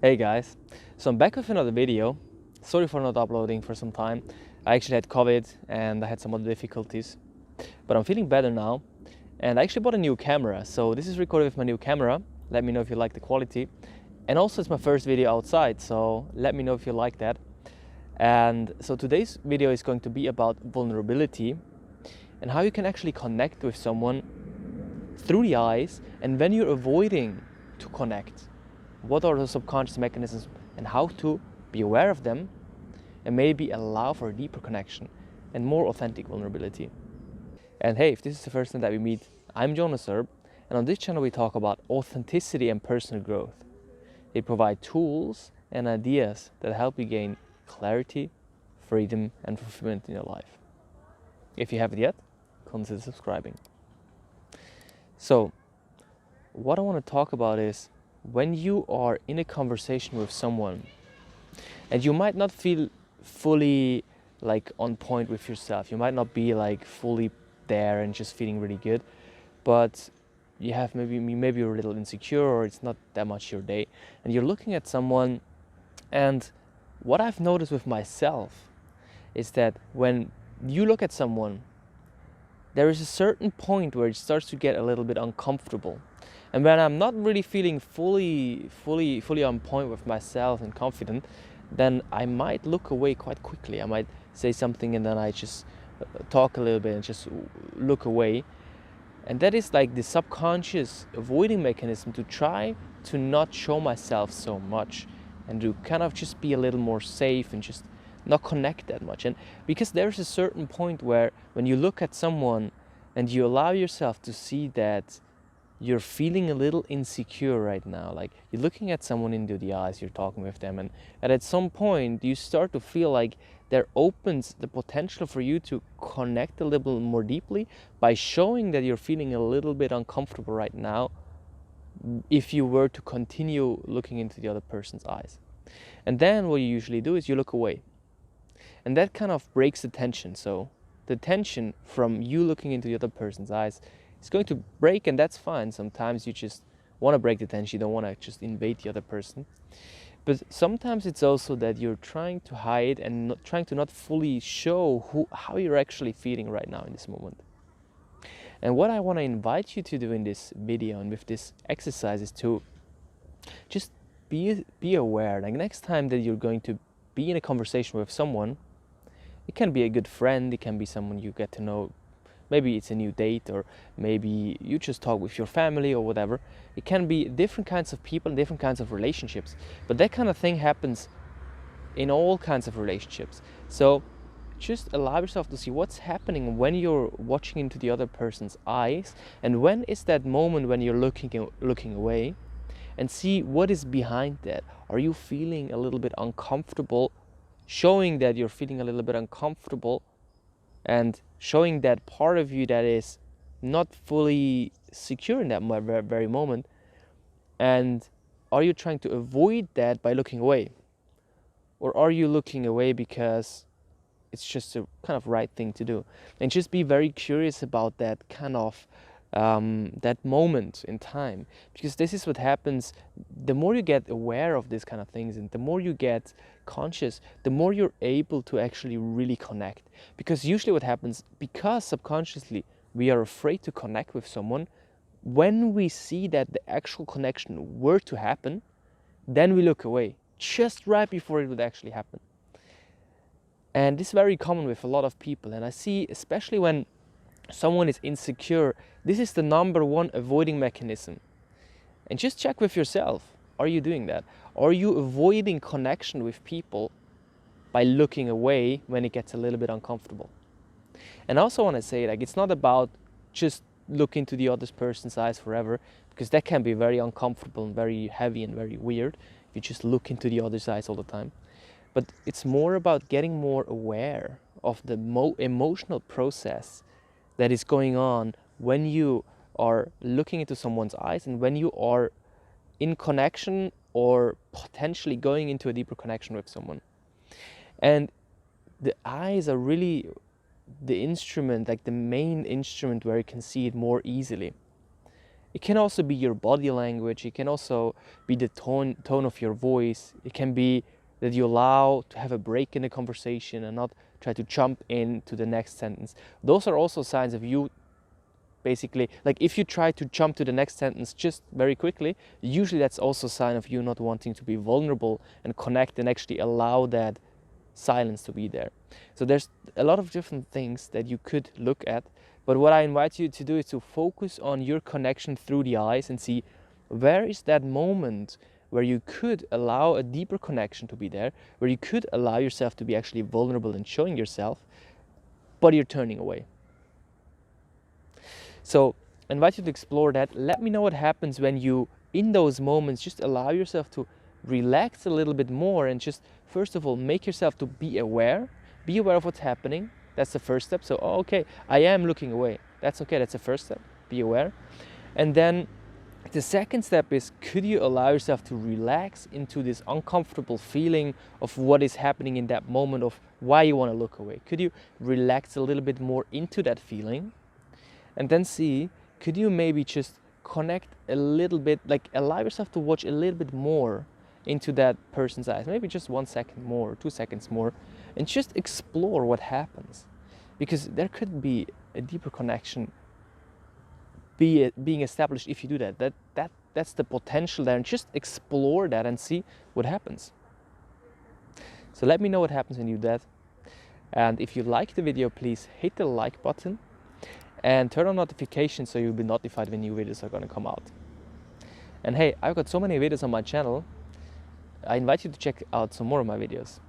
Hey guys, so I'm back with another video. Sorry for not uploading for some time. I actually had COVID and I had some other difficulties, but I'm feeling better now. And I actually bought a new camera, so this is recorded with my new camera. Let me know if you like the quality. And also it's my first video outside, so let me know if you like that. And so today's video is going to be about vulnerability and how you can actually connect with someone through the eyes, and when you're avoiding to connect, what are the subconscious mechanisms and how to be aware of them and maybe allow for a deeper connection and more authentic vulnerability. And hey, if this is the first time that we meet, I'm Jonas Erb, and on this channel we talk about authenticity and personal growth. They provide tools and ideas that help you gain clarity, freedom and fulfillment in your life. If you haven't yet, consider subscribing. So, what I want to talk about is when you are in a conversation with someone and you might not feel fully like on point with yourself, you might not be like fully there and just feeling really good, but you have maybe you're a little insecure or it's not that much your day, and you're looking at someone. And what I've noticed with myself is that when you look at someone, there is a certain point where it starts to get a little bit uncomfortable. And when I'm not really feeling fully on point with myself and confident, then I might look away quite quickly. I might say something and then I just talk a little bit and just look away. And that is like the subconscious avoiding mechanism to try to not show myself so much and to kind of just be a little more safe and just not connect that much. And because there's a certain point where when you look at someone and you allow yourself to see that you're feeling a little insecure right now, like you're looking at someone into the eyes, you're talking with them, and at some point you start to feel like there opens the potential for you to connect a little more deeply by showing that you're feeling a little bit uncomfortable right now if you were to continue looking into the other person's eyes. And then what you usually do is you look away. And that kind of breaks the tension. So the tension from you looking into the other person's eyes is going to break, and that's fine. Sometimes you just want to break the tension, you don't want to just invade the other person. But sometimes it's also that you're trying to hide and not, trying to not fully show how you're actually feeling right now in this moment. And what I want to invite you to do in this video and with this exercise is to just be aware. Like next time that you're going to be in a conversation with someone, it can be a good friend, it can be someone you get to know, maybe it's a new date, or maybe you just talk with your family or whatever. It can be different kinds of people, different kinds of relationships, but that kind of thing happens in all kinds of relationships. So just allow yourself to see what's happening when you're watching into the other person's eyes, and when is that moment when you're looking away, and see what is behind that. Are you feeling a little bit uncomfortable? Showing that you're feeling a little bit uncomfortable and showing that part of you that is not fully secure in that very moment. And are you trying to avoid that by looking away? Or are you looking away because it's just a kind of right thing to do? And just be very curious about that kind of that moment in time, because this is what happens. The more you get aware of these kind of things and the more you get conscious, the more you're able to actually really connect. Because usually what happens, because subconsciously we are afraid to connect with someone, when we see that the actual connection were to happen, then we look away just right before it would actually happen. And this is very common with a lot of people, and I see especially when someone is insecure, this is the number one avoiding mechanism. And just check with yourself, are you doing that? Are you avoiding connection with people by looking away when it gets a little bit uncomfortable? And I also want to say, like, it's not about just look into the other person's eyes forever, because that can be very uncomfortable and very heavy and very weird if you just look into the other's eyes all the time. But it's more about getting more aware of the emotional process that is going on when you are looking into someone's eyes and when you are in connection or potentially going into a deeper connection with someone. And the eyes are really the instrument, like the main instrument where you can see it more easily. It can also be your body language. It can also be the tone of your voice. It can be that you allow to have a break in the conversation and not try to jump into the next sentence. Those are also signs of you basically, like if you try to jump to the next sentence just very quickly, usually that's also a sign of you not wanting to be vulnerable and connect and actually allow that silence to be there. So there's a lot of different things that you could look at, but what I invite you to do is to focus on your connection through the eyes and see where is that moment where you could allow a deeper connection to be there, where you could allow yourself to be actually vulnerable and showing yourself, but you're turning away. So I invite you to explore that. Let me know what happens when you, in those moments, just allow yourself to relax a little bit more and just, first of all, make yourself to be aware of what's happening. That's the first step. So, oh, okay, I am looking away. That's okay, that's the first step, be aware. And then the second step is, could you allow yourself to relax into this uncomfortable feeling of what is happening in that moment of why you want to look away? Could you relax a little bit more into that feeling? And then see, could you maybe just connect a little bit, like allow yourself to watch a little bit more into that person's eyes, maybe just 1 second more, 2 seconds more, and just explore what happens. Because there could be a deeper connection being established if you do that. That's the potential there, and just explore that and see what happens. So let me know what happens when you do that. And if you like the video, please hit the like button and turn on notifications so you'll be notified when new videos are going to come out. And hey, I've got so many videos on my channel. I invite you to check out some more of my videos.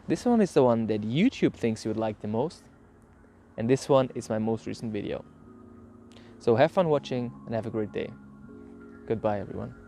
This one is the one that YouTube thinks you would like the most, and this one is my most recent video. So have fun watching and have a great day. Goodbye, everyone.